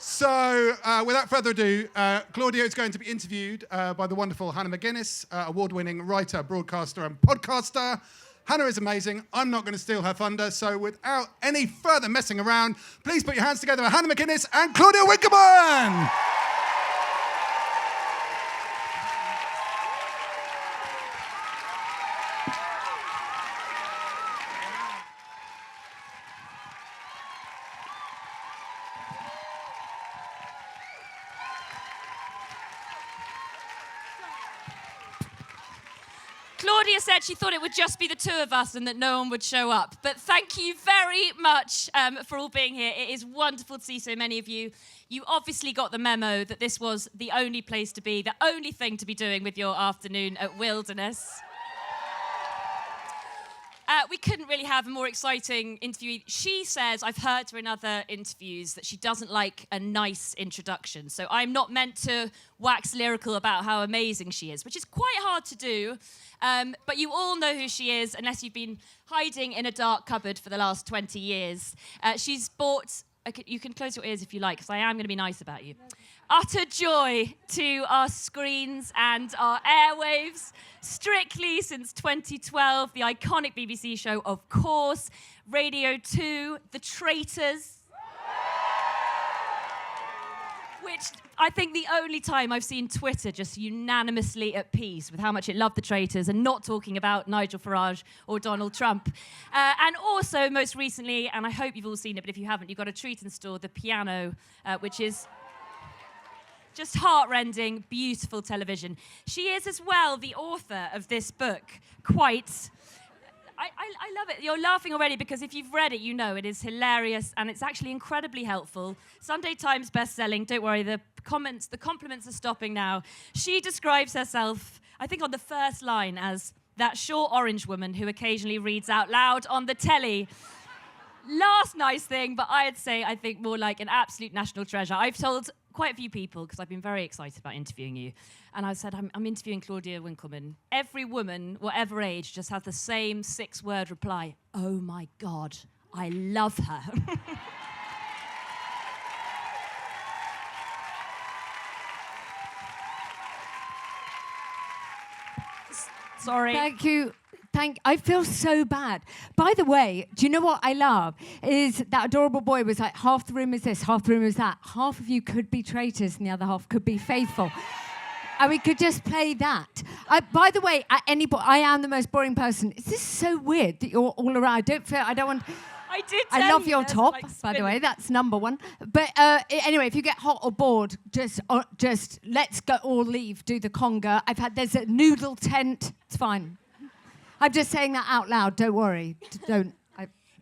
So, without further ado, Claudia is going to be interviewed by the wonderful Hannah MacInnes, award-winning writer, broadcaster, and podcaster. Hannah is amazing. I'm not going to steal her thunder, so without any further messing around, please put your hands together for Hannah MacInnes and Claudia Winkleman! Claudia said she thought it would just be the two of us and that no one would show up. But thank you very much for all being here. It is wonderful to see so many of you. You obviously got the memo that this was the only place to be, the only thing to be doing with your afternoon at Wilderness. We couldn't really have a more exciting interview. She says, I've heard her in other interviews, that she doesn't like a nice introduction. So I'm not meant to wax lyrical about how amazing she is, which is quite hard to do. But you all know who she is, unless you've been hiding in a dark cupboard for the last 20 years. She's brought, you can close your ears if you like, because I am going to be nice about you. Utter joy to our screens and our airwaves. Strictly since 2012, the iconic BBC show, of course. Radio 2, The Traitors. Which I think the only time I've seen Twitter just unanimously at peace with how much it loved The Traitors and not talking about Nigel Farage or Donald Trump. And also, most recently, and I hope you've all seen it, but if you haven't, you've got a treat in store, The Piano, which is just heart-rending, beautiful television. She is as well the author of this book, Quite. I love it. You're laughing already because if you've read it, you know it is hilarious and it's actually incredibly helpful. Sunday Times best-selling. Don't worry, the compliments are stopping now. She describes herself, I think on the first line, as that short orange woman who occasionally reads out loud on the telly. Last nice thing, but I'd say I think more like an absolute national treasure. I've told quite a few people, because I've been very excited about interviewing you, and I said, I'm interviewing Claudia Winkleman. Every woman, whatever age, just has the same 6-word reply. Oh my God, I love her. Sorry. Thank you. I feel so bad. By the way, do you know what I love? Is that adorable boy was like, half the room is this, half the room is that. Half of you could be traitors and the other half could be faithful. And we could just play that. By the way, I am the most boring person. Is this so weird that you're all around? I don't want... I love your top, like, by the way. That's number one. But anyway, if you get hot or bored, just let's go all leave, do the conga. There's a noodle tent. It's fine. I'm just saying that out loud. Don't worry.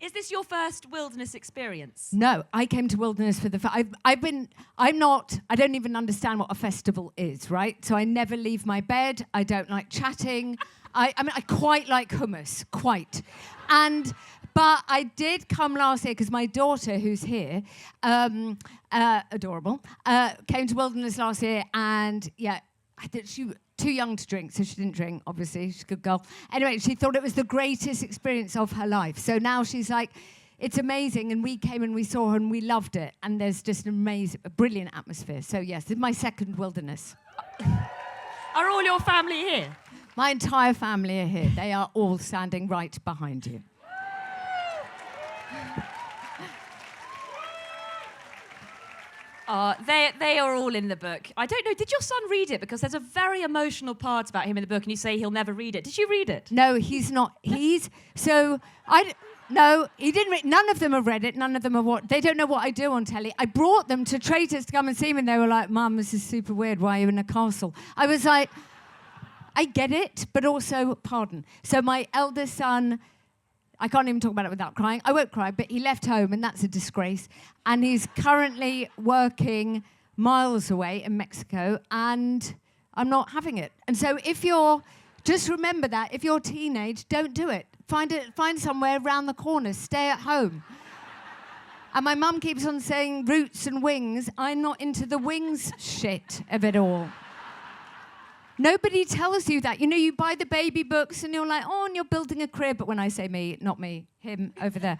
Is this your first Wilderness experience? No, I came to Wilderness for the... I don't even understand what a festival is, right? So I never leave my bed. I don't like chatting. I quite like hummus, quite. But I did come last year because my daughter, who's here, adorable, came to Wilderness last year, and yeah, she was too young to drink, so she didn't drink, obviously. She's a good girl. Anyway, she thought it was the greatest experience of her life. So now she's like, it's amazing, and we came and we saw her and we loved it, and there's just a brilliant atmosphere. So yes, this is my second Wilderness. Are all your family here? My entire family are here. They are all standing right behind you. They are all in the book. I don't know, did your son read it? Because there's a very emotional part about him in the book and you say he'll never read it. Did you read it? No, he's not. No, he didn't read. None of them have read it. None of them have they don't know what I do on telly. I brought them to Traitors to come and see me and they were like, Mum, this is super weird. Why are you in a castle? I was like, I get it, but also, pardon. So my eldest son... I can't even talk about it without crying. I won't cry, but he left home, and that's a disgrace. And he's currently working miles away in Mexico, and I'm not having it. And so just remember that. If you're teenage, don't do it. Find somewhere around the corner. Stay at home. And my mum keeps on saying roots and wings. I'm not into the wings shit of it all. Nobody tells you that. You know, you buy the baby books and you're like, oh, and you're building a crib. But when I say me, not me, him over there.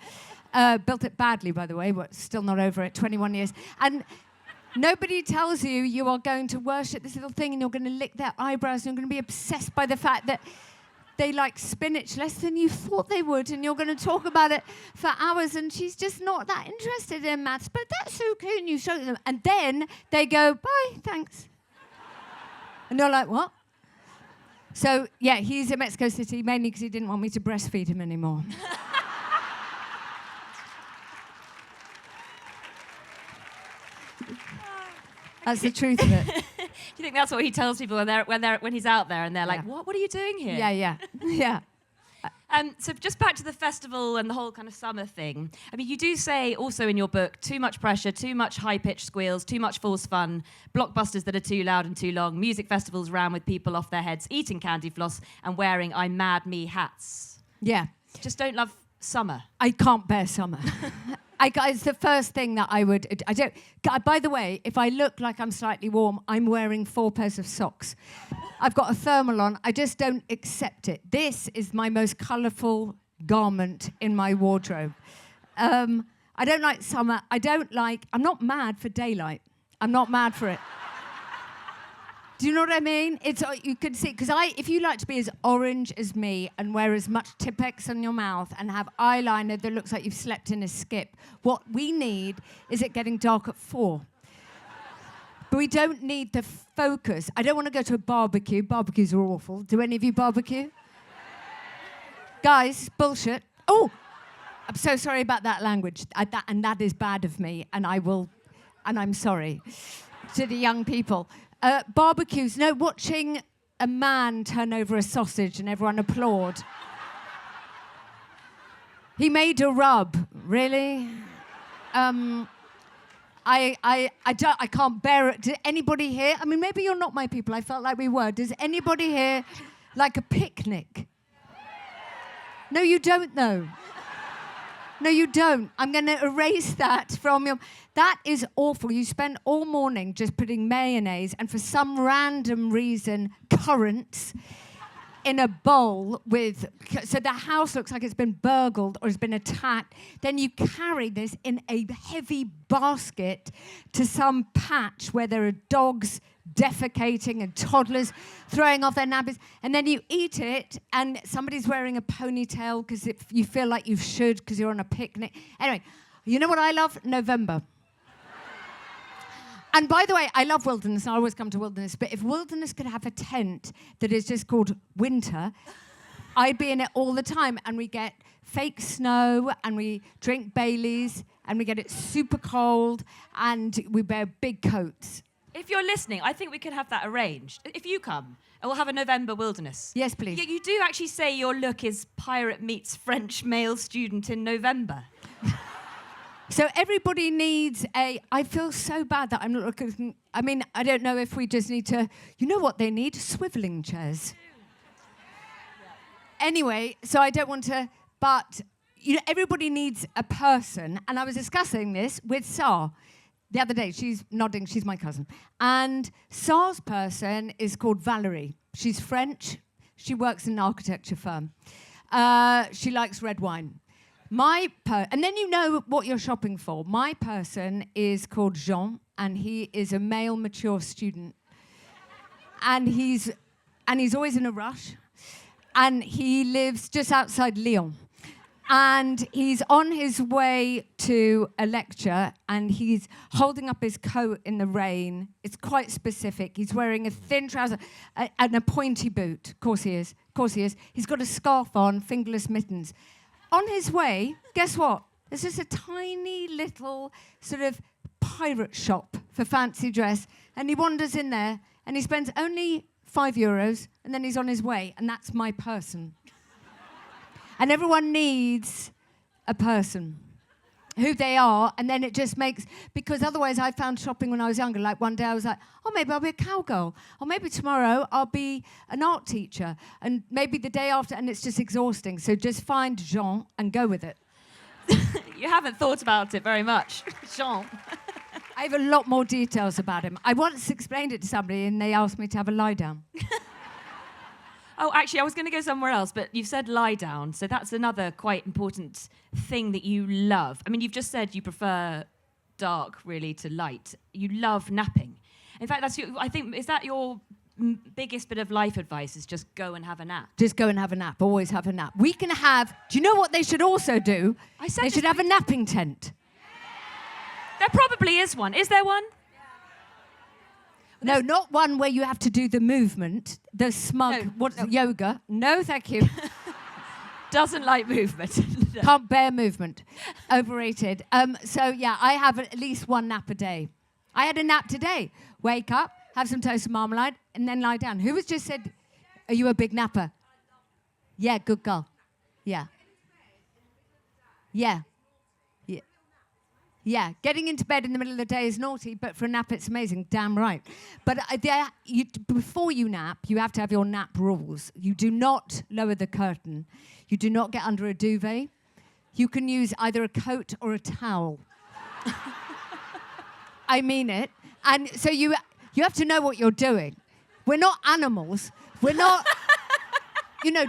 Built it badly, by the way, but still not over it, 21 years. And Nobody tells you you are going to worship this little thing and you're going to lick their eyebrows and you're going to be obsessed by the fact that they like spinach less than you thought they would, and you're going to talk about it for hours, and she's just not that interested in maths, but that's okay, and you show them. And then they go, bye, thanks. And you're like, what? So, yeah, he's in Mexico City, mainly because he didn't want me to breastfeed him anymore. That's the truth of it. Do you think that's what he tells people when he's out there and they're like, what are you doing here? Yeah. So just back to the festival and the whole kind of summer thing. I mean, you do say also in your book, too much pressure, too much high-pitched squeals, too much false fun, blockbusters that are too loud and too long, music festivals ran with people off their heads, eating candy floss and wearing I'm Mad Me hats. Yeah. Just don't love summer. I can't bear summer. It's the first thing that I would... I don't. By the way, if I look like I'm slightly warm, I'm wearing 4 pairs of socks. I've got a thermal on. I just don't accept it. This is my most colourful garment in my wardrobe. I don't like summer. I'm not mad for daylight. I'm not mad for it. Do you know what I mean? You can see, because if you like to be as orange as me and wear as much Tipp-Ex on your mouth and have eyeliner that looks like you've slept in a skip, what we need is it getting dark at 4. But we don't need the focus. I don't want to go to a barbecue. Barbecues are awful. Do any of you barbecue? Guys, bullshit. Oh, I'm so sorry about that language. That is bad of me, and I'm sorry to the young people. Barbecues, no, watching a man turn over a sausage and everyone applaud. He made a rub, really? I can't bear it. Does anybody here? I mean, maybe you're not my people. I felt like we were. Does anybody here like a picnic? No, you don't, though. No, you don't. I'm going to erase that from your... That is awful. You spend all morning just putting mayonnaise and for some random reason, currants in a bowl with... So the house looks like it's been burgled or has been attacked. Then you carry this in a heavy basket to some patch where there are dogs defecating and toddlers throwing off their nappies, and then you eat it and somebody's wearing a ponytail because you feel like you should because you're on a picnic. Anyway, you know what I love? November. And by the way, I love wilderness. I always come to wilderness, but if wilderness could have a tent that is just called winter, I'd be in it all the time, and we get fake snow and we drink Baileys and we get it super cold and we wear big coats. If you're listening, I think we could have that arranged. If you come, and we'll have a November wilderness. Yes, please. You do actually say your look is pirate meets French male student in November. So everybody needs I feel so bad that I'm not looking... I mean, I don't know if we just need to... You know what they need? Swiveling chairs. Anyway, so I don't want to... But everybody needs a person. And I was discussing this with Sar the other day. She's nodding. She's my cousin. And Sar's person is called Valerie. She's French. She works in an architecture firm. She likes red wine. And then you know what you're shopping for. My person is called Jean, and he is a male mature student. And he's always in a rush. And he lives just outside Lyon. And he's on his way to a lecture, and he's holding up his coat in the rain. It's quite specific. He's wearing a thin trouser and a pointy boot. Of course he is. He's got a scarf on, fingerless mittens. On his way, guess what? There's just a tiny little sort of pirate shop for fancy dress, and he wanders in there, and he spends only €5, and then he's on his way, and that's my person. And everyone needs a person, who they are, and then it just makes... Because otherwise I found shopping when I was younger, like one day I was like, oh, maybe I'll be a cowgirl, or maybe tomorrow I'll be an art teacher, and maybe the day after, and it's just exhausting. So just find Jean and go with it. You haven't thought about it very much, Jean. I have a lot more details about him. I once explained it to somebody, and they asked me to have a lie down. Oh, actually, I was going to go somewhere else, but you've said lie down, so that's another quite important thing that you love. I mean, you've just said you prefer dark, really, to light. You love napping. In fact, is that your biggest bit of life advice, is just go and have a nap? Just go and have a nap. Always have a nap. We can have... Do you know what they should also do? They should have a napping tent. There probably is one. Is there one? No, not one where you have to do the movement, the smug, yoga. No, thank you. Doesn't like movement. No. Can't bear movement. Overrated. So, yeah, I have at least one nap a day. I had a nap today. Wake up, have some toast and marmalade, and then lie down. Who has just said, are you a big napper? Yeah, good girl. Yeah. Yeah. Yeah, getting into bed in the middle of the day is naughty, but for a nap it's amazing. Damn right. But before you nap, you have to have your nap rules. You do not lower the curtain. You do not get under a duvet. You can use either a coat or a towel. I mean it. And so you have to know what you're doing. We're not animals. We're not,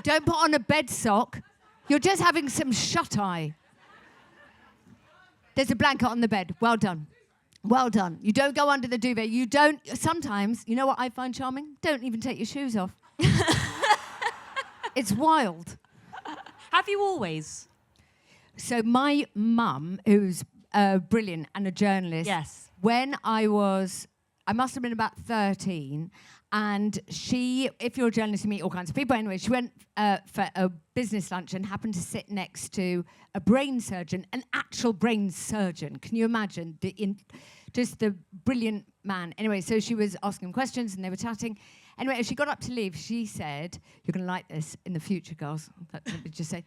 don't put on a bed sock. You're just having some shut-eye. There's a blanket on the bed. Well done. Well done. You don't go under the duvet. You don't... Sometimes, you know what I find charming? Don't even take your shoes off. It's wild. Have you always? So my mum, who's brilliant and a journalist... Yes. When I must have been about 13, and if you're a journalist, you meet all kinds of people. Anyway, she went for a business lunch and happened to sit next to a brain surgeon, an actual brain surgeon. Can you imagine? Just the brilliant man. Anyway, so she was asking him questions and they were chatting. Anyway, as she got up to leave, she said, you're going to like this in the future, girls. Let me just say.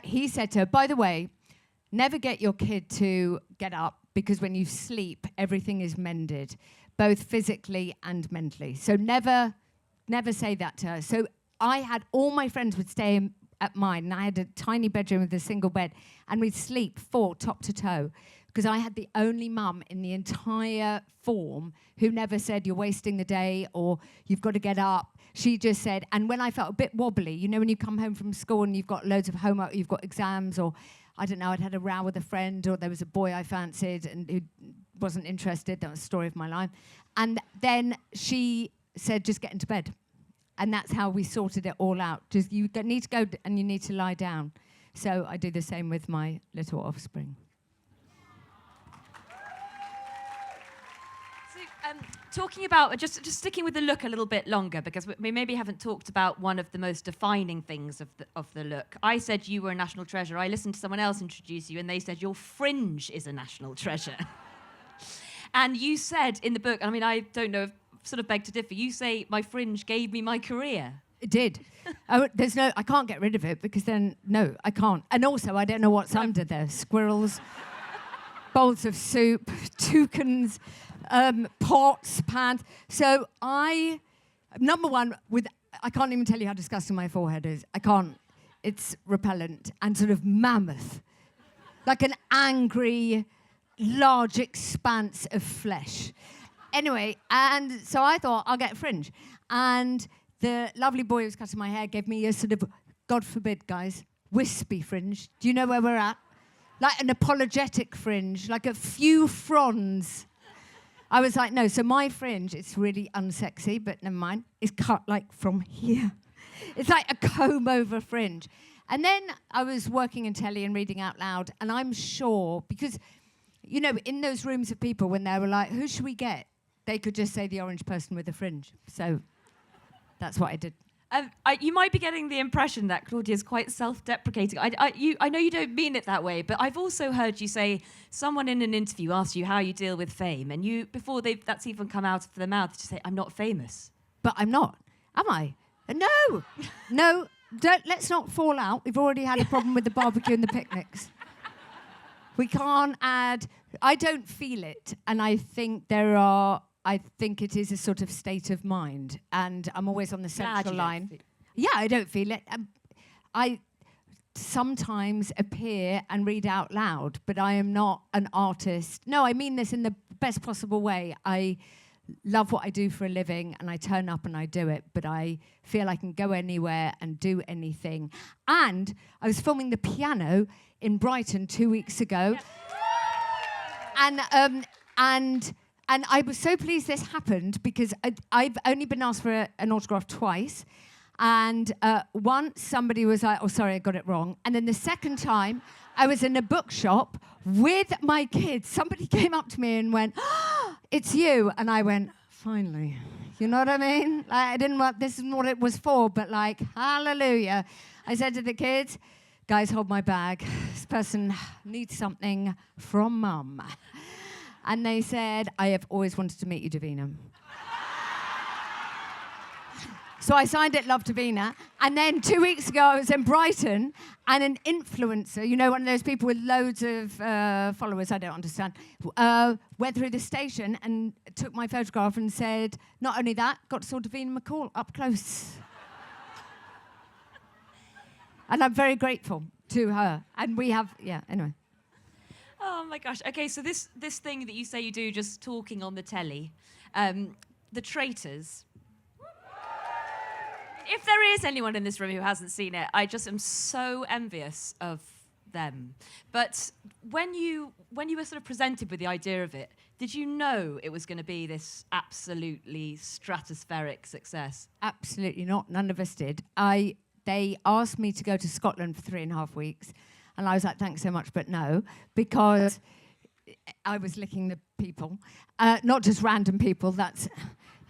He said to her, by the way, never get your kid to get up, because when you sleep, everything is mended, both physically and mentally. So never say that to her. So all my friends would stay at mine, and I had a tiny bedroom with a single bed, and we'd sleep 4 top to toe, because I had the only mum in the entire form who never said, you're wasting the day, or you've got to get up. She just said, and when I felt a bit wobbly, when you come home from school and you've got loads of homework, you've got exams, or I don't know, I'd had a row with a friend, or there was a boy I fancied and who wasn't interested. That was the story of my life. And then she said, just get into bed. And that's how we sorted it all out. Just you need to go and you need to lie down. So I do the same with my little offspring. Talking about, just sticking with the look a little bit longer, because we maybe haven't talked about one of the most defining things of the look. I said you were a national treasure. I listened to someone else introduce you, and they said your fringe is a national treasure. And you said in the book, I don't know, sort of beg to differ, you say my fringe gave me my career. It did. I can't get rid of it, because then, no, I can't. And also, I don't know what's under there. Squirrels, bowls of soup, toucans, pots, pans. So number one, I can't even tell you how disgusting my forehead is. I can't. It's repellent and sort of mammoth. Like an angry, large expanse of flesh. Anyway, and so I thought, I'll get fringe. And the lovely boy who was cutting my hair gave me a sort of, God forbid, guys, wispy fringe. Do you know where we're at? Like an apologetic fringe, like a few fronds. I was like, no, so my fringe, it's really unsexy, but never mind, is cut like from here. It's like a comb-over fringe. And then I was working in telly and reading out loud, and I'm sure, because, in those rooms of people, when they were like, who should we get? They could just say the orange person with a fringe. So that's what I did. You might be getting the impression that Claudia is quite self-deprecating. I know you don't mean it that way, but I've also heard you say someone in an interview asked you how you deal with fame, and you, before that's even come out of their mouth, to say, I'm not famous. But I'm not, am I? No, let's not fall out. We've already had a problem with the barbecue and the picnics. We can't add... I don't feel it, and I think I think it is a sort of state of mind, and I'm always on the central line. Yeah, I don't feel it. I sometimes appear and read out loud, but I am not an artist. No, I mean this in the best possible way. I love what I do for a living, and I turn up and I do it, but I feel I can go anywhere and do anything. And I was filming the piano in Brighton 2 weeks ago. And I was so pleased this happened because I've only been asked for an autograph twice. And once somebody was like, oh, sorry, I got it wrong. And then the second time, I was in a bookshop with my kids. Somebody came up to me and went, oh, it's you. And I went, finally. You know what I mean? Like, I didn't want, this is what it was for, but like, hallelujah. I said to the kids, guys, hold my bag. This person needs something from Mum. And they said, I have always wanted to meet you, Davina. So I signed it, Love Davina. And then 2 weeks ago, I was in Brighton, and an influencer, you know, one of those people with loads of followers, I don't understand, went through the station and took my photograph and said, not only that, got to saw Davina McCall up close. And I'm very grateful to her. And we have, yeah, anyway. Oh my gosh. Okay, so this thing that you say you do, just talking on the telly, The Traitors. If there is anyone in this room who hasn't seen it, I just am so envious of them. But when you were sort of presented with the idea of it, did you know it was going to be this absolutely stratospheric success? Absolutely not. None of us did. They asked me to go to Scotland for 3.5 weeks. And I was like, thanks so much, but no, because I was licking the people, not just random people, that's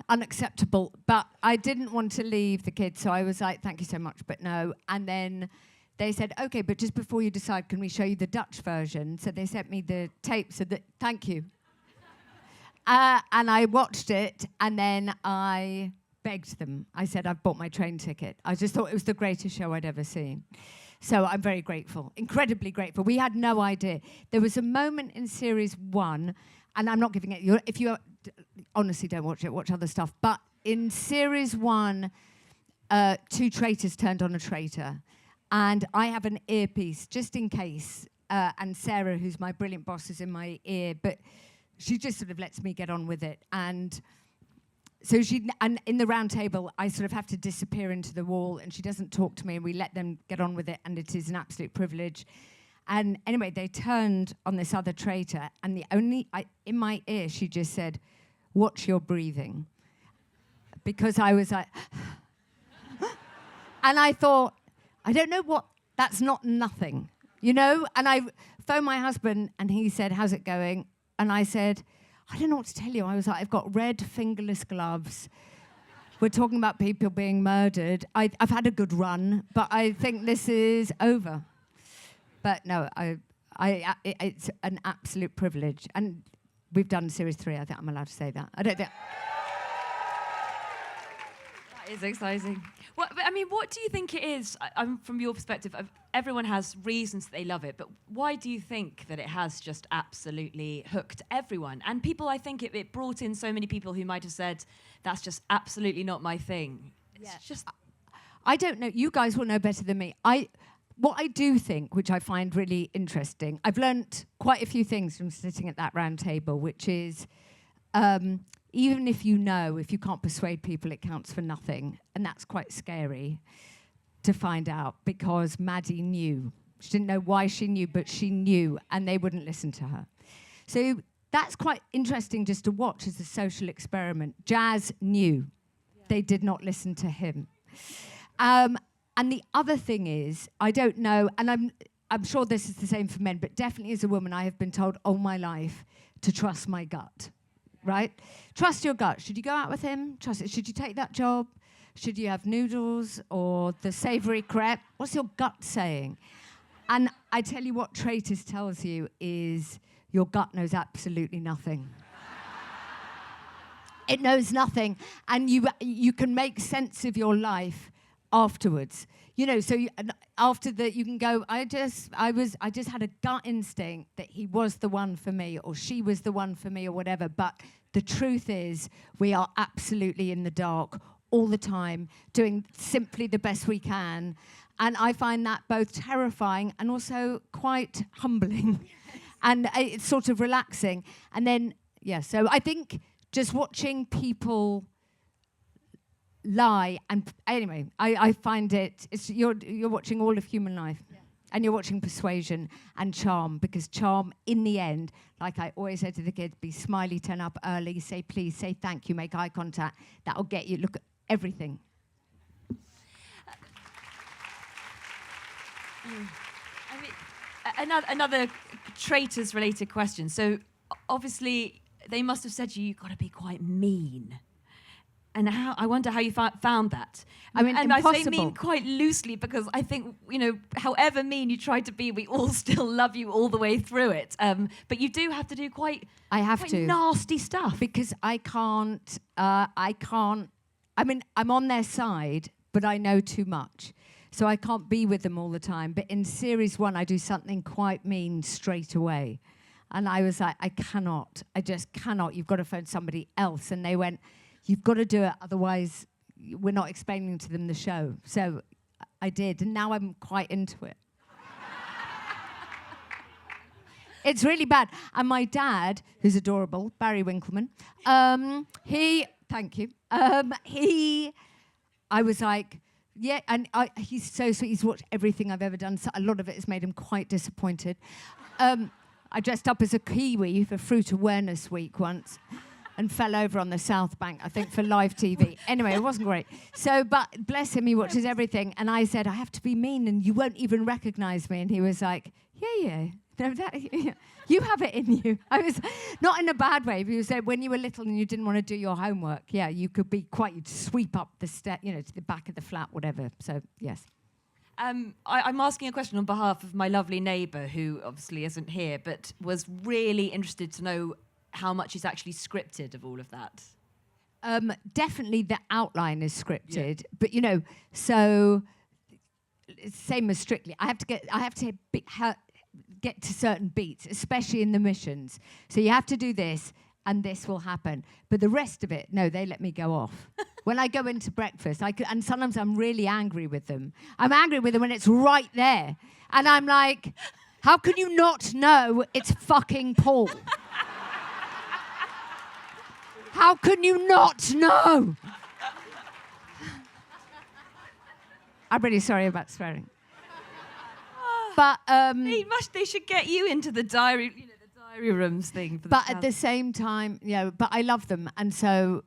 unacceptable. But I didn't want to leave the kids, so I was like, thank you so much, but no. And then they said, okay, but just before you decide, can we show you the Dutch version? So they sent me the tape, so that, thank you. And I watched it, and then I begged them. I said, I've bought my train ticket. I just thought it was the greatest show I'd ever seen. So I'm very grateful, incredibly grateful. We had no idea. There was a moment in series 1, and I'm not giving it, if you honestly don't watch it, watch other stuff. But in series 1, 2 traitors turned on a traitor. And I have an earpiece, just in case. And Sarah, who's my brilliant boss, is in my ear. But she just sort of lets me get on with it. And so and in the round table, I sort of have to disappear into the wall, and she doesn't talk to me, and we let them get on with it, and it is an absolute privilege. And anyway, they turned on this other traitor, and in my ear, she just said, watch your breathing. Because I was like, and I thought, I don't know what, that's not nothing, you know? And I phoned my husband, and he said, how's it going? And I said, I don't know what to tell you. I was like, I've got red fingerless gloves. We're talking about people being murdered. I've had a good run, but I think this is over. But no, it's an absolute privilege. And we've done series 3. I think I'm allowed to say that. I don't think... That is exciting. Well, I mean, what do you think it is, from your perspective? Everyone has reasons that they love it, but why do you think that it has just absolutely hooked everyone? And people, I think it brought in so many people who might have said, that's just absolutely not my thing. It's just... I don't know. You guys will know better than me. What I do think, which I find really interesting, I've learnt quite a few things from sitting at that round table, which is... even if you can't persuade people, it counts for nothing. And that's quite scary to find out, because Maddie knew. She didn't know why she knew, but she knew, and they wouldn't listen to her. So that's quite interesting just to watch as a social experiment. Jazz knew. Yeah. They did not listen to him. And the other thing is, I don't know, and I'm sure this is the same for men, but definitely as a woman, I have been told all my life to trust my gut. Right? Trust your gut. Should you go out with him? Trust it. Should you take that job? Should you have noodles or the savoury crepe? What's your gut saying? And I tell you what Traitors tells you is your gut knows absolutely nothing. It knows nothing. And you can make sense of your life afterwards. You know, so after that, you can go, I just had a gut instinct that he was the one for me, or she was the one for me, or whatever. But the truth is, we are absolutely in the dark all the time, doing simply the best we can. And I find that both terrifying and also quite humbling. And it's sort of relaxing. And then, so I think just watching people lie, and anyway, I find you're watching all of human life. And you're watching Persuasion and Charm, because Charm, in the end, like I always say to the kids, be smiley, turn up early, say please, say thank you, make eye contact. That'll get you, look at everything. I mean, another Traitors-related question. So, obviously, they must have said to you, you've got to be quite mean. And I wonder how you found that. I mean, and impossible. I say mean quite loosely because I think, however mean you try to be, we all still love you all the way through it. But you do have to do quite nasty stuff. Because I mean, I'm on their side, but I know too much. So I can't be with them all the time. But in series 1, I do something quite mean straight away. And I was like, I just cannot. You've got to phone somebody else. And they went, you've got to do it, otherwise we're not explaining to them the show. So I did, and now I'm quite into it. It's really bad. And my dad, who's adorable, Barry Winkleman, thank you. I was like, yeah, and he's so sweet. He's watched everything I've ever done. So a lot of it has made him quite disappointed. I dressed up as a kiwi for Fruit Awareness Week once. And fell over on the South Bank, I think, for live TV. Anyway, it wasn't great. So, but bless him, he watches everything. And I said, I have to be mean and you won't even recognize me. And he was like, yeah. No, you have it in you. I was, not in a bad way, but he said, when you were little and you didn't want to do your homework, yeah, you could be you'd sweep up the step, to the back of the flat, whatever. So, yes. I'm asking a question on behalf of my lovely neighbour, who obviously isn't here, but was really interested to know how much is actually scripted of all of that. Definitely the outline is scripted, but so same as Strictly. I have to get to certain beats, especially in the missions. So you have to do this, and this will happen. But the rest of it, no, they let me go off. When I go into breakfast, and sometimes I'm really angry with them. I'm angry with them when it's right there, and I'm like, how can you not know it's fucking Paul? How can you not know? I'm really sorry about swearing. But they should get you into the diary, the diary rooms thing. For but at the same time, but I love them, and so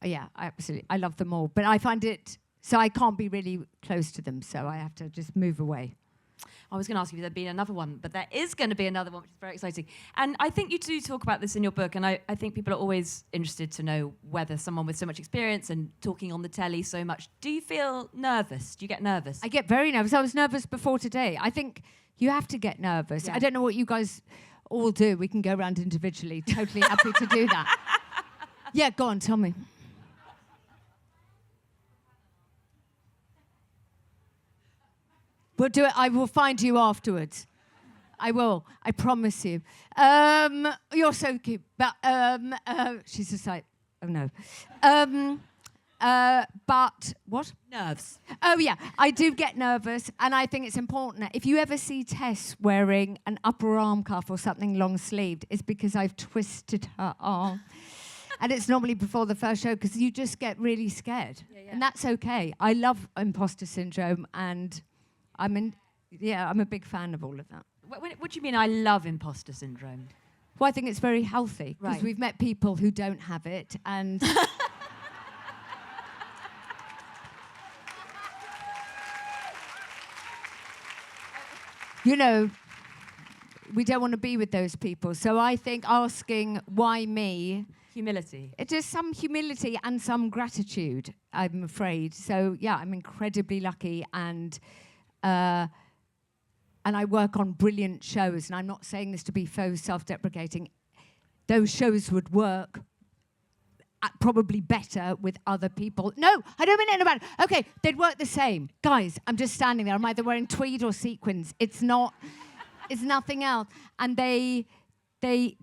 yeah, I love them all. But I find it so I can't be really close to them, so I have to just move away. I was going to ask you if there'd been another one, but there is going to be another one, which is very exciting. And I think you do talk about this in your book, and I think people are always interested to know whether someone with so much experience and talking on the telly so much, do you feel nervous? Do you get nervous? I get very nervous. I was nervous before today. I think you have to get nervous. Yeah. I don't know what you guys all do. We can go around individually. Totally happy to do that. Yeah, go on, tell me. We'll do it. I will find you afterwards. I will. I promise you. You're so cute. But she's just like, oh no. But what? Nerves. Oh yeah, I do get nervous, and I think it's important. If you ever see Tess wearing an upper arm cuff or something long sleeved, it's because I've twisted her arm. And it's normally before the first show because you just get really scared, and that's okay. I love imposter syndrome, and I'm a big fan of all of that. What do you mean I love imposter syndrome? Well, I think it's very healthy because we've met people who don't have it, and we don't want to be with those people. So I think asking why me, humility. It is some humility and some gratitude, I'm afraid. So yeah, I'm incredibly lucky, and I work on brilliant shows, and I'm not saying this to be faux self-deprecating. Those shows would work probably better with other people. No, I don't mean it in a bad. Okay, they'd work the same. Guys, I'm just standing there. I'm either wearing tweed or sequins. It's nothing else. And they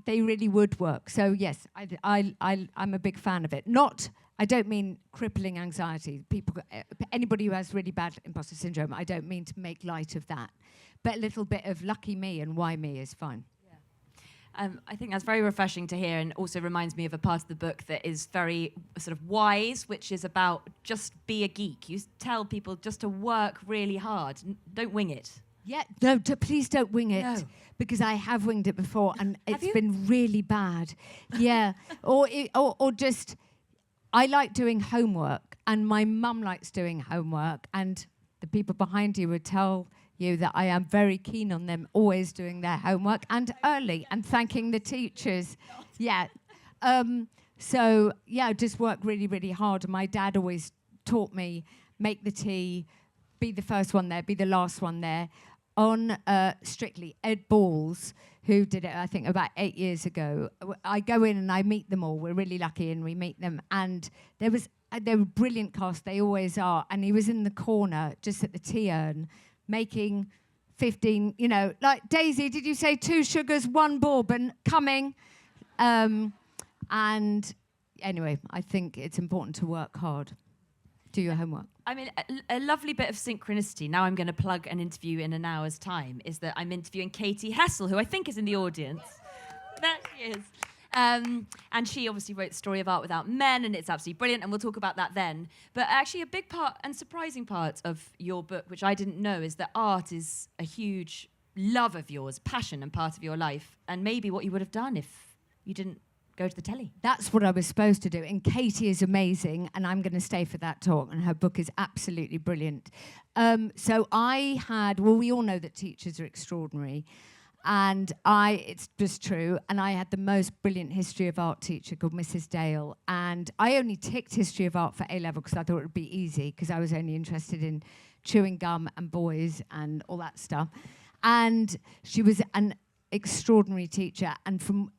really would work. So yes, I'm a big fan of it. I don't mean crippling anxiety. Anybody who has really bad imposter syndrome, I don't mean to make light of that. But a little bit of lucky me and why me is fine. Yeah. I think that's very refreshing to hear, and also reminds me of a part of the book that is very sort of wise, which is about just be a geek. You tell people just to work really hard. Don't wing it. Yeah, no, please don't wing it. No. Because I have winged it before and Have it's you? been really bad. Yeah. or just, I like doing homework and my mum likes doing homework and the people behind you would tell you that I am very keen on them always doing their homework and early and thanking the teachers. Yeah. So, yeah, just work really, really hard. And my dad always taught me, make the tea, be the first one there, be the last one there. On Strictly, Ed Balls, who did it, I think, about 8 years ago, I go in and I meet them all. We're really lucky and we meet them. And they were a brilliant cast, they always are. And he was in the corner, just at the tea urn, making 15, like, Daisy, did you say 2 sugars, 1 bourbon, coming? And anyway, I think it's important to work hard. Do your homework. I mean, a lovely bit of synchronicity. Now I'm going to plug an interview in an hour's time. Is that I'm interviewing Katie Hessel, who I think is in the audience. There she is. And she obviously wrote The Story of Art Without Men, and it's absolutely brilliant, and we'll talk about that then. But actually a big part and surprising part of your book, which I didn't know, is that art is a huge love of yours, passion and part of your life, and maybe what you would have done if you didn't go to the telly. That's what I was supposed to do. And Katie is amazing, and I'm going to stay for that talk, and her book is absolutely brilliant. So we all know that teachers are extraordinary, and it's just true, and I had the most brilliant history of art teacher called Mrs. Dale, and I only ticked history of art for A-level because I thought it would be easy, because I was only interested in chewing gum and boys and all that stuff. And she was an extraordinary teacher, and from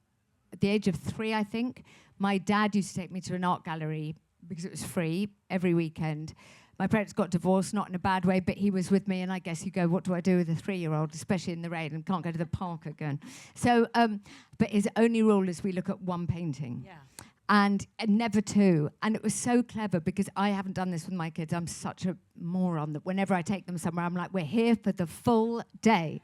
at the age of 3, I think, my dad used to take me to an art gallery because it was free every weekend. My parents got divorced, not in a bad way, but he was with me, and I guess you go, what do I do with a 3-year-old, especially in the rain, and can't go to the park again. So, but his only rule is we look at 1 painting. Yeah. And never 2. And it was so clever because I haven't done this with my kids. I'm such a moron that whenever I take them somewhere, I'm like, we're here for the full day.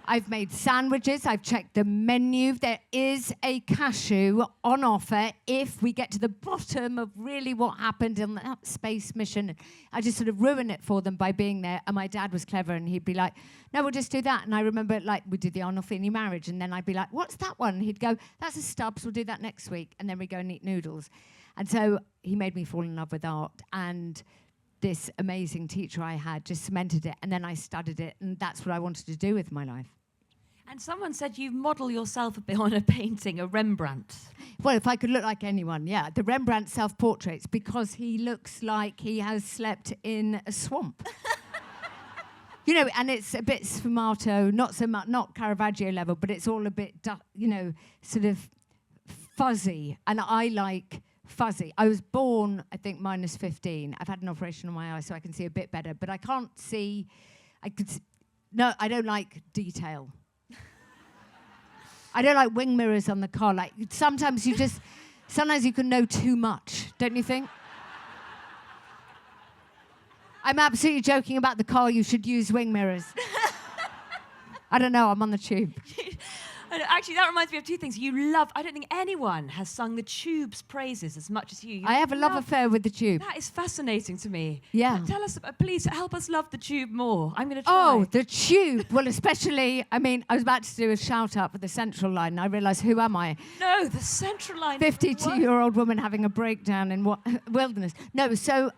I've made sandwiches, I've checked the menu. There is a cashew on offer if we get to the bottom of really what happened in that space mission. I just sort of ruin it for them by being there. And my dad was clever and he'd be like, no, we'll just do that. And I remember, like, we did the Arnolfini marriage, and then I'd be like, what's that one? And he'd go, that's a Stubbs, we'll do that next week. And then we go and eat noodles. And so he made me fall in love with art, and this amazing teacher I had just cemented it, and then I studied it, and that's what I wanted to do with my life. And someone said you model yourself a bit on a painting, a Rembrandt. Well, if I could look like anyone, yeah. The Rembrandt self-portraits, because he looks like he has slept in a swamp. And it's a bit sfumato, not so much, not Caravaggio level, but it's all a bit, sort of fuzzy. And I like fuzzy. I was born, I think, minus 15. I've had an operation on my eye, so I can see a bit better. But I can't see, no, I don't like detail. I don't like wing mirrors on the car. Like, sometimes you can know too much, don't you think? I'm absolutely joking about the car. You should use wing mirrors. I don't know, I'm on the tube. Actually, that reminds me of 2 things. I don't think anyone has sung the Tube's praises as much as you. I have a love affair with the Tube. That is fascinating to me. Yeah. Tell us, please help us love the Tube more. I'm going to try. Oh, the Tube. Well, especially, I was about to do a shout out for the Central Line, and I realised, who am I? No, the Central Line. 52-year-old woman having a breakdown in wilderness. No, so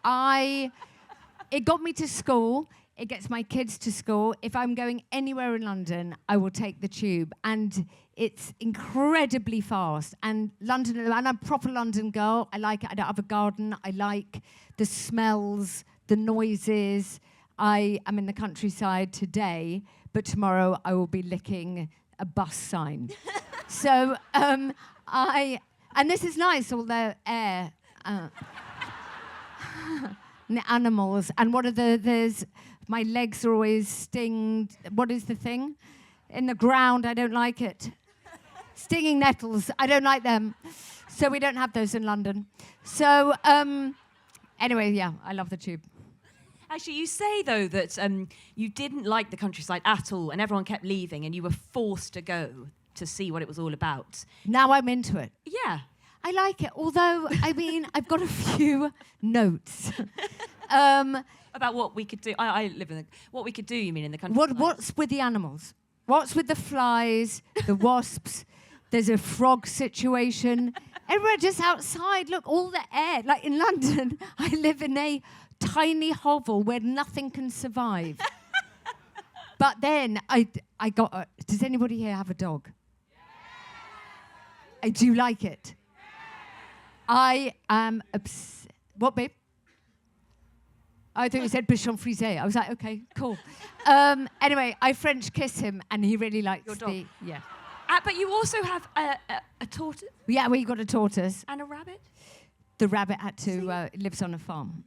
it got me to school. It gets my kids to school. If I'm going anywhere in London, I will take the Tube. And it's incredibly fast. And London, and I'm a proper London girl. I like it. I don't have a garden. I like the smells, the noises. I am in the countryside today, but tomorrow I will be licking a bus sign. So and this is nice, all the air. And the animals. And my legs are always stinged. What is the thing? In the ground, I don't like it. Stinging nettles, I don't like them. So we don't have those in London. So anyway, yeah, I love the Tube. Actually, you say, though, that you didn't like the countryside at all, and everyone kept leaving, and you were forced to go to see what it was all about. Now I'm into it. Yeah. I like it, although, I've got a few notes. About what we could do. I live in what we could do, you mean, in the countryside? What's with the animals? What's with the flies, the wasps? There's a frog situation. Everywhere just outside. Look, all the air. Like in London, I live in a tiny hovel where nothing can survive. But then I got... does anybody here have a dog? Do you like it? I am what, babe? I thought you said Bichon Frisé. I was like, okay, cool. Anyway, I French kiss him, and he really likes your dog. Yeah. But you also have a tortoise. Yeah, we got a tortoise. And a rabbit. The rabbit had to lives on a farm.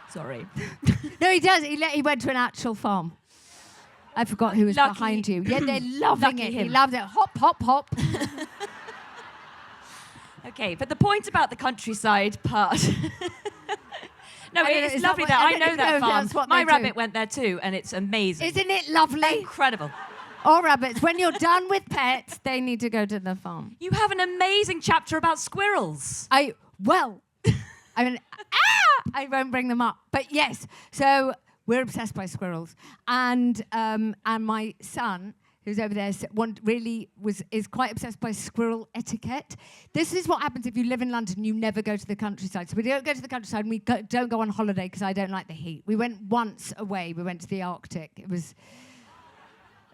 Sorry. No, he does. He went to an actual farm. I forgot who was Lucky. behind you. Yeah, they're loving Lucky it. him. He loves it. Hop, hop, hop. Okay, but the point about the countryside part. No, it's is lovely that there. what- I I don't know even know that if farm. that's what My they do. rabbit went there too, and it's amazing. Isn't it lovely? Incredible. All rabbits, when you're done with pets, they need to go to the farm. You have an amazing chapter about squirrels. I mean, I won't bring them up. But yes, so we're obsessed by squirrels. And my son, who's over there, is quite obsessed by squirrel etiquette. This is what happens if you live in London, you never go to the countryside. So we don't go to the countryside, and we don't go on holiday because I don't like the heat. We went once away. We went to the Arctic. It was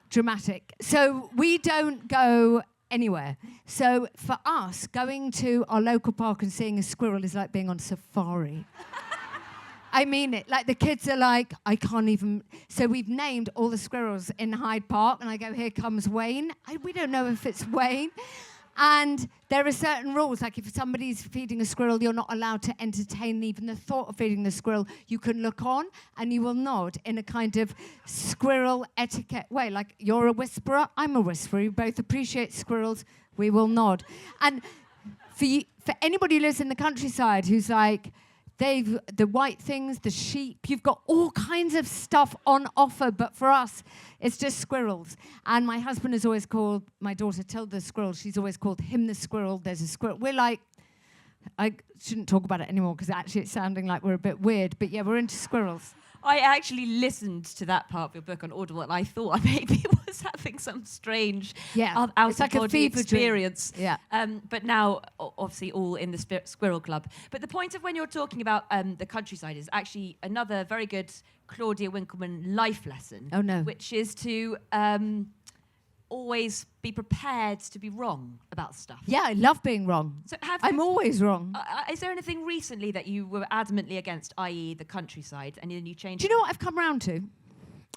dramatic. So we don't go anywhere. So for us, going to our local park and seeing a squirrel is like being on safari. I mean it. Like the kids are like, I can't even. So we've named all the squirrels in Hyde Park, and I go, here comes Wayne. We don't know if it's Wayne. And there are certain rules, like if somebody's feeding a squirrel, you're not allowed to entertain even the thought of feeding the squirrel. You can look on and you will nod in a kind of squirrel etiquette way. Like you're a whisperer, I'm a whisperer. We both appreciate squirrels, we will nod. And for anybody who lives in the countryside who's like, the white things, the sheep, you've got all kinds of stuff on offer, but for us, it's just squirrels. And my husband has always called my daughter Tilda the squirrel. She's always called him the squirrel. There's a squirrel. We're like, I shouldn't talk about it anymore because actually it's sounding like we're a bit weird, but yeah, we're into squirrels. I actually listened to that part of your book on Audible, and I thought I maybe was having some strange It's like a out-of-body fever dream. experience. Yeah. But now, obviously, all in the Squirrel Club. But the point of when you're talking about the countryside is actually another very good Claudia Winkleman life lesson. Oh, no. Which is to always be prepared to be wrong about stuff. Yeah, I love being wrong. So I'm always wrong. is there anything recently that you were adamantly against, i.e. the countryside, and then you changed? Do you know what I've come round to?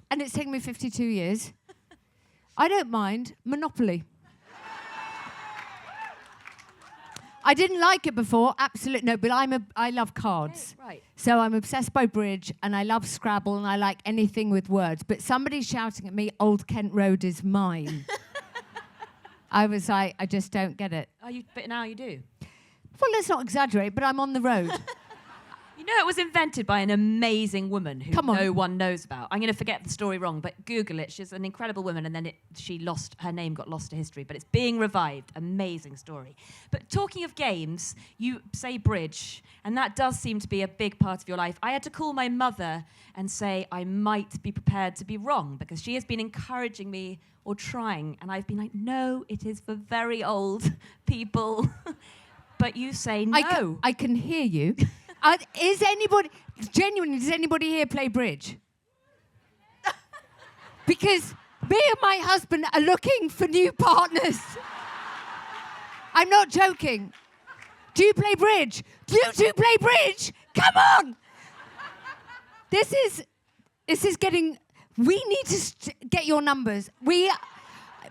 And it's taken me 52 years. I don't mind Monopoly. I didn't like it before, absolutely no, but I love cards. Okay, right. So I'm obsessed by bridge, and I love Scrabble, and I like anything with words. But somebody shouting at me, Old Kent Road is mine. I was like, I just don't get it. But now you do. Well, let's not exaggerate, but I'm on the road. You know, it was invented by an amazing woman who no one knows about. I'm going to forget the story wrong, but Google it. She's an incredible woman, and then her name got lost to history, but it's being revived. Amazing story. But talking of games, you say bridge, and that does seem to be a big part of your life. I had to call my mother and say I might be prepared to be wrong, because she has been encouraging me or trying, and I've been like, no, it is for very old people. But you say no. I can hear you. Does anybody here play bridge? Because me and my husband are looking for new partners. I'm not joking. Do you play bridge? You two play bridge? Come on! This is getting... We need to get your numbers.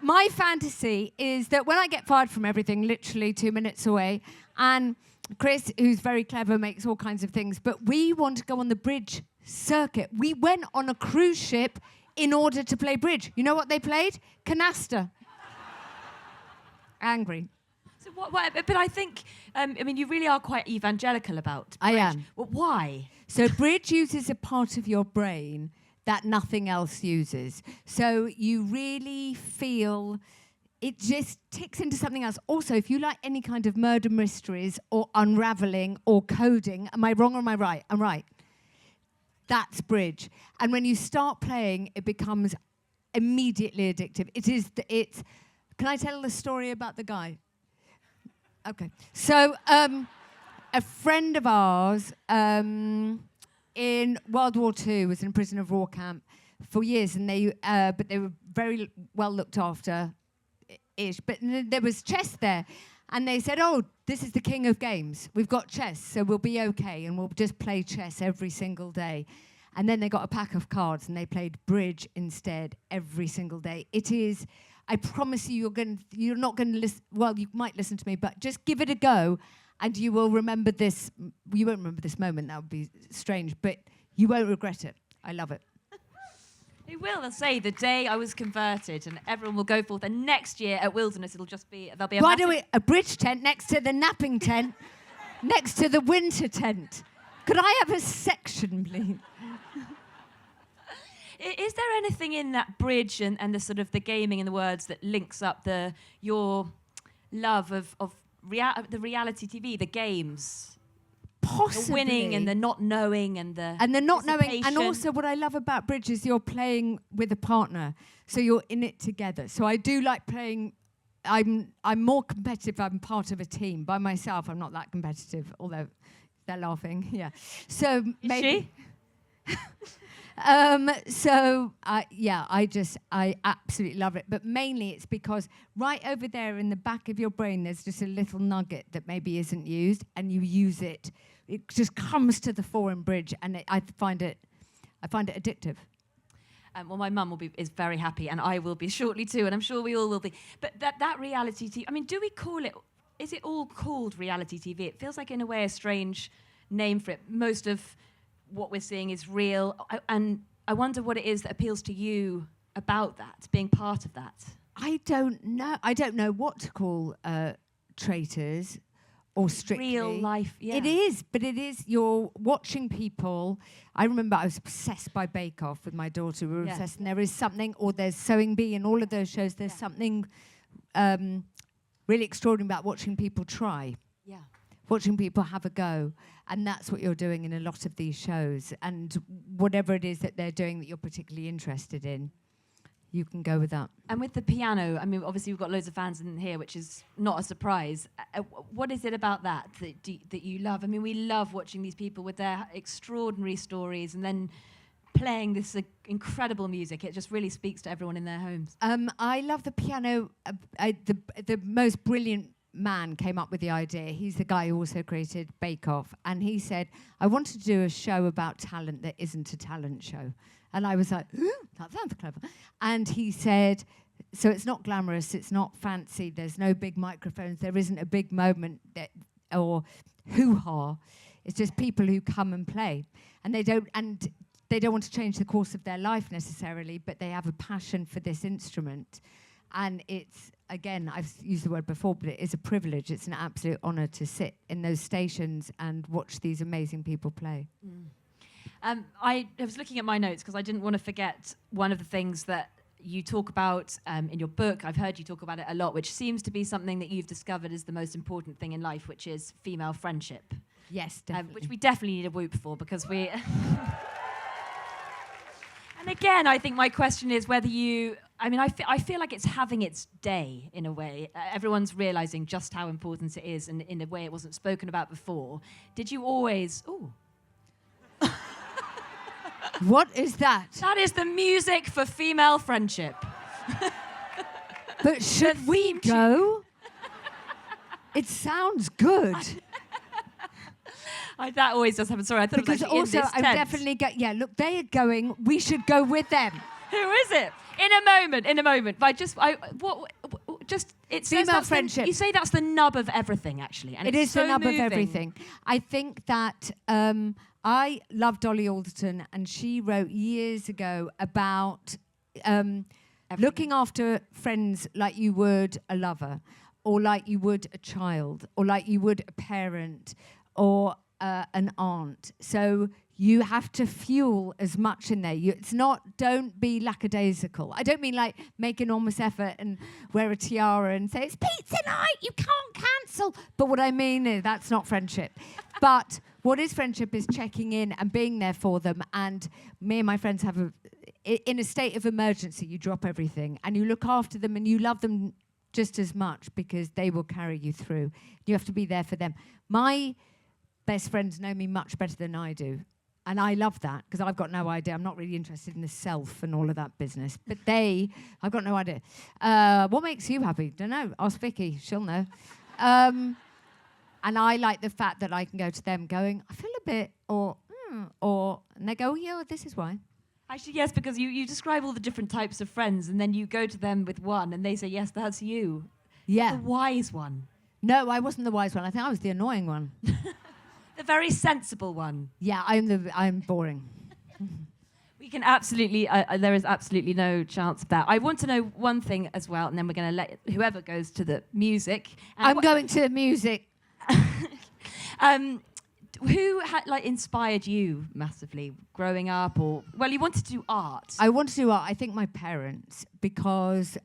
My fantasy is that when I get fired from everything, literally 2 minutes away, and Chris, who's very clever, makes all kinds of things, but we want to go on the bridge circuit. We went on a cruise ship in order to play bridge. You know what they played? Canasta. Angry. So but I think, you really are quite evangelical about bridge. I am. Well, why? So bridge uses a part of your brain that nothing else uses. So you really feel it just ticks into something else. Also, if you like any kind of murder mysteries or unraveling or coding, am I wrong or am I right? I'm right. That's bridge. And when you start playing, it becomes immediately addictive. It's. Can I tell the story about the guy? Okay. So, a friend of ours in World War II was in a prisoner of war camp for years, and but they were very well looked after. But there was chess there, and they said, "Oh, this is the king of games. We've got chess, so we'll be okay, and we'll just play chess every single day." And then they got a pack of cards, and they played bridge instead every single day. It is, I promise you, you're not going to listen. Well, you might listen to me, but just give it a go, and you will remember this. You won't remember this moment. That would be strange, but you won't regret it. I love it. They will say the day I was converted, and everyone will go forth. And next year at Wilderness, it'll just be there'll be a. Why do we a bridge tent next to the napping tent, next to the winter tent? Could I have a section, please? Is there anything in that bridge and the sort of the gaming and the words that links up your love of the reality TV, the games? Possibly. The winning and the not knowing and the not knowing. And dissipation. also what I love about bridge is you're playing with a partner, so you're in it together. So I do like playing. I'm more competitive if I'm part of a team. By myself, I'm not that competitive, although they're laughing. Yeah. So maybe. She? I absolutely love it. But mainly it's because right over there in the back of your brain, there's just a little nugget that maybe isn't used, and you use it. It just comes to the fore in bridge, and I find it addictive. Well, my mum is very happy, and I will be shortly too, and I'm sure we all will be. But that reality TV, I mean, do we call it? Is it all called reality TV? It feels like, in a way, a strange name for it. Most of what we're seeing is real, and I wonder what it is that appeals to you about that, being part of that. I don't know what to call Traitors or Strictly. Real life, yeah. It is, but it is. You're watching people. I remember I was obsessed by Bake Off with my daughter. We were obsessed, and there is something, or there's Sewing Bee and all of those shows. There's something really extraordinary about watching people try. Yeah. Watching people have a go. And that's what you're doing in a lot of these shows. And whatever it is that they're doing that you're particularly interested in, you can go with that. And with the piano, I mean, obviously we've got loads of fans in here, which is not a surprise. What is it about that you love? I mean, we love watching these people with their extraordinary stories and then playing this incredible music. It just really speaks to everyone in their homes. I love the piano. The most brilliant man came up with the idea. He's the guy who also created Bake Off, and he said, I wanted to do a show about talent that isn't a talent show. And I was like, that sounds clever. And he said, so it's not glamorous, it's not fancy, there's no big microphones, there isn't a big moment or hoo-ha. It's just people who come and play. And they don't want to change the course of their life necessarily, but they have a passion for this instrument. And it's, again, I've used the word before, but it is a privilege. It's an absolute honour to sit in those stations and watch these amazing people play. I was looking at my notes because I didn't want to forget one of the things that you talk about in your book. I've heard you talk about it a lot, which seems to be something that you've discovered is the most important thing in life, which is female friendship. Yes, definitely. Which we definitely need a whoop for, because we... And again, I think my question is whether you... I mean, I feel like it's having its day, in a way. Everyone's realising just how important it is, and in a way it wasn't spoken about before. Did you always... Ooh. What is that? That is the music for female friendship. But should we go? It sounds good. That always does happen. Sorry, I thought because it was actually also in this I'm tent. definitely look, they are going. We should go with them. Who is it? In a moment. But it's female friendship. You say that's the nub of everything, actually, and it it's is so the nub moving. of everything. I think that I love Dolly Alderton, and she wrote years ago about looking after friends like you would a lover, or like you would a child, or like you would a parent, or an aunt. So you have to fuel as much in there. It's not, don't be lackadaisical. I don't mean like make enormous effort and wear a tiara and say, it's pizza night, you can't cancel. But what I mean is that's not friendship. But what is friendship is checking in and being there for them. And me and my friends have in a state of emergency, you drop everything and you look after them and you love them just as much because they will carry you through. You have to be there for them. My best friends know me much better than I do. And I love that because I've got no idea. I'm not really interested in the self and all of that business. But I've got no idea. What makes you happy? Don't know. Ask Vicky. She'll know. And I like the fact that I can go to them going, I feel a bit, and they go, yeah, this is why. Actually, yes, because you describe all the different types of friends and then you go to them with one and they say, yes, that's you. Yeah. The wise one. No, I wasn't the wise one. I think I was the annoying one. The very sensible one. Yeah, I'm boring. We can absolutely, there is absolutely no chance of that. I want to know one thing as well, and then we're going to let whoever goes to the music. I'm going to the music. Who inspired you massively growing up, or you wanted to do art? I wanted to do art. I think my parents, because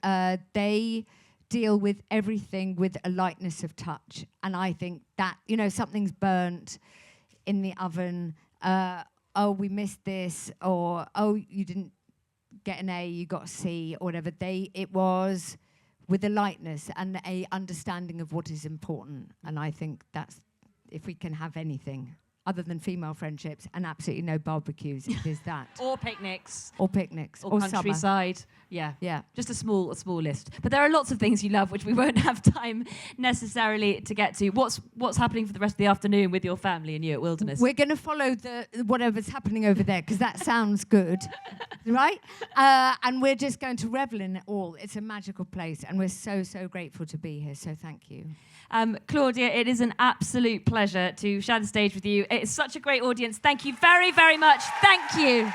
they deal with everything with a lightness of touch, and I think that something's burnt in the oven. Oh, we missed this, or oh, you didn't get an A, you got a C, or whatever. It was with a lightness and a understanding of what is important, and I think that's. If we can have anything other than female friendships and absolutely no barbecues, it is that. Or picnics. Or picnics. Or countryside. Summer. Yeah. Just a small list. But there are lots of things you love which we won't have time necessarily to get to. What's happening for the rest of the afternoon with your family and you at Wilderness? We're going to follow whatever's happening over there because that sounds good, right? And we're just going to revel in it all. It's a magical place and we're so, so grateful to be here. So thank you. Claudia, it is an absolute pleasure to share the stage with you. It's such a great audience. Thank you very, very much. Thank you.